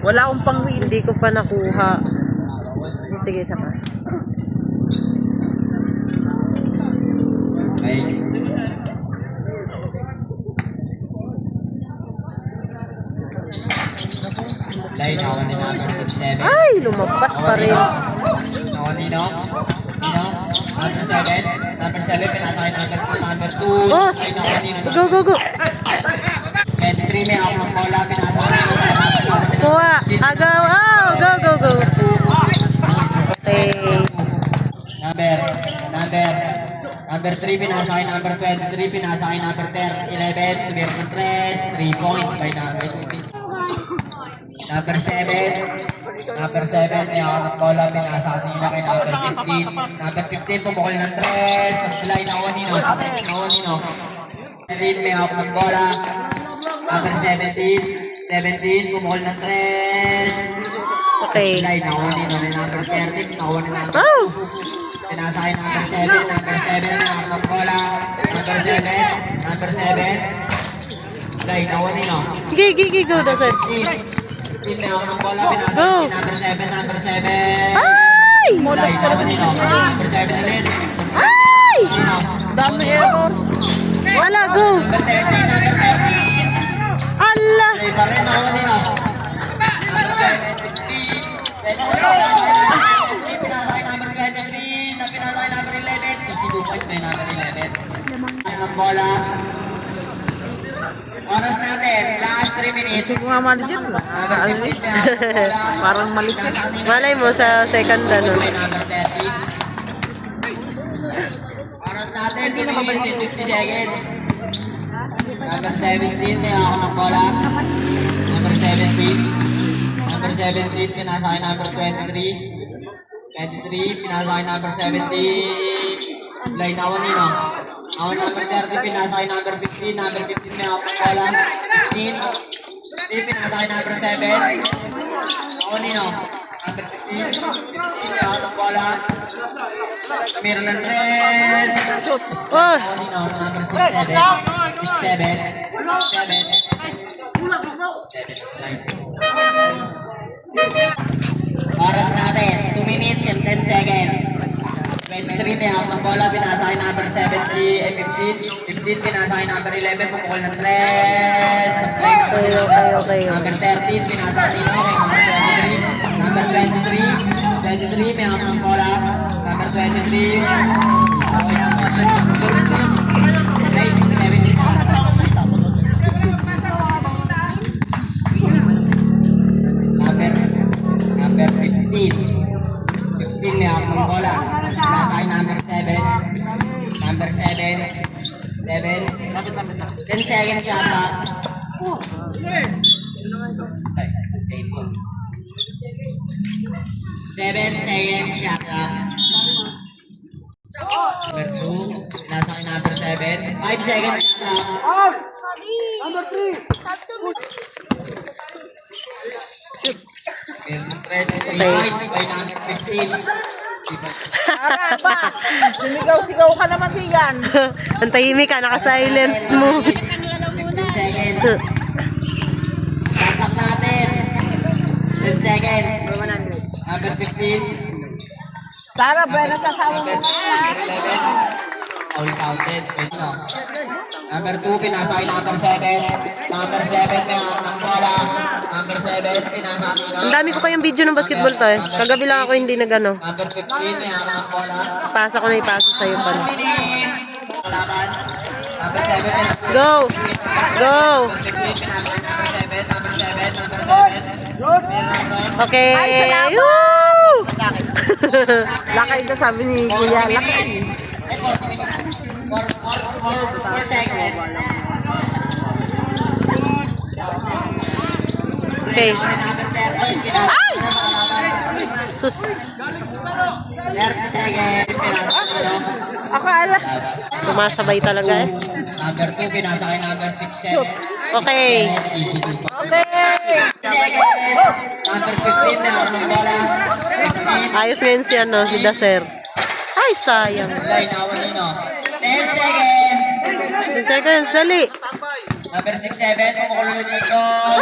Wala akong pang-wheel. Hindi ko pa nakuha. Sige, isa pa. Line, nawan din natin 6-7. Ay, lumabas pa rin. Nawan Nino. Number 7. Number 7, pinatay number 2. Boss! Go, go, go! And 3, may ako ng bola, pinatay Nino. Kuha! Agaw! Oh! Go, go, go! Okay. Number 3, pinasakay number 23, pinasakay number 11, Tumir ng press, 3 points by number 2. Number 7, may ako ng bola, pinasakay nila kay number 15. Number 15, pumukol ng press, pagsilay, nawan Nino. 15, may ako ng bola. Number 17, pumukol ng press. Okay. Pagsilay, nawan Nino. Number 13, nawan Nino. Oh! Pinasakay number 7, may ako ng bola. Number 7. Lay, nawan Nino. Gigi, go, Dasar. 15, may ako ng bola, Go. pinasakay number 7. Ay! Lay, nawan Nino. Number 7 ulit. Ay! Nino. Dami error. Wala, go! Number 13. Allah! Lay pa rin, nawan Nino. Number 15. Pinasakay number 23. Pinasakay number 11. Easy 2 points by number 11. Ang bola. Oras natin, last 3 minutes. Isip ko nga mali dyan. Number 15 na ang bola. Parang mali siya. Malay mo sa second ano. By number 30. Oras natin, 2 minutes and 50 seconds. Number 17, may ako ng bola. Number 17, pinasakay number 23. 23, pinasakay number 70. Line, nawan Nino. Nawan number 30, pinasakay number 15. Number 15, may ako ng bola. 15, pinasakay number 7. Nawan Nino. Number 15, may ako ng bola. Meron ng red. Oh! Nawan Nino, number 6-7. 7. Oras natin, 2 minutes and 10 seconds. 23, may ako ng bola, pinasakay number 15, pinasakay number 11, pumukol ng 3. Okay. Number 13, pinasakay nila kay number 23. Number 23, may ako ng bola. Number 23. Number 15, may ako ng bola. Pinasakay number 7. Number 7. 10 seconds yata. 7 seconds yata. Number 2, pinasakay number 7. 5 seconds yata. Number 3. Points by number 15. Ara ba? Sinigaw-sigaw ka naman diyan. Ang tahimik ka, naka-silent mode. 15 seconds. Tatak natin. 10 seconds. Number 15. Sara, buena sa sawa mo. Number 11. All counted. Wait no. Number 2, pinasakay number 7. Number 7, may ako ng bola. Number 7, pinasakay na. Ang dami ko pa yung video ng basketball to eh. Kagabi lang ako hindi nagano. Number 15, may ako ng bola. Pasa ko na ipasa sa'yo pa. 1 minute. Laban. Number 7, pinasakay. Go! Go! Number 15, pinasakay number 7. Okay! Ay, Woo! Lakay ka sabi ni Kuya. Lakay. 4 seconds. Okay. Number 30, pinasakay na sa laban. Sus! 30 seconds. Pinasakay na. Akala. Sumasabay talaga eh. Number 2, pinasakay number 6, 7. Okay. Easy to Okay. seconds. Number 15 na ako ng bola. 15. Ayos ngayon si ano, si Daser. Ay, sayang. Line, nawan Nino. 10 seconds. 10 seconds, dali. Number 6, 7. Kumukulong yung goal.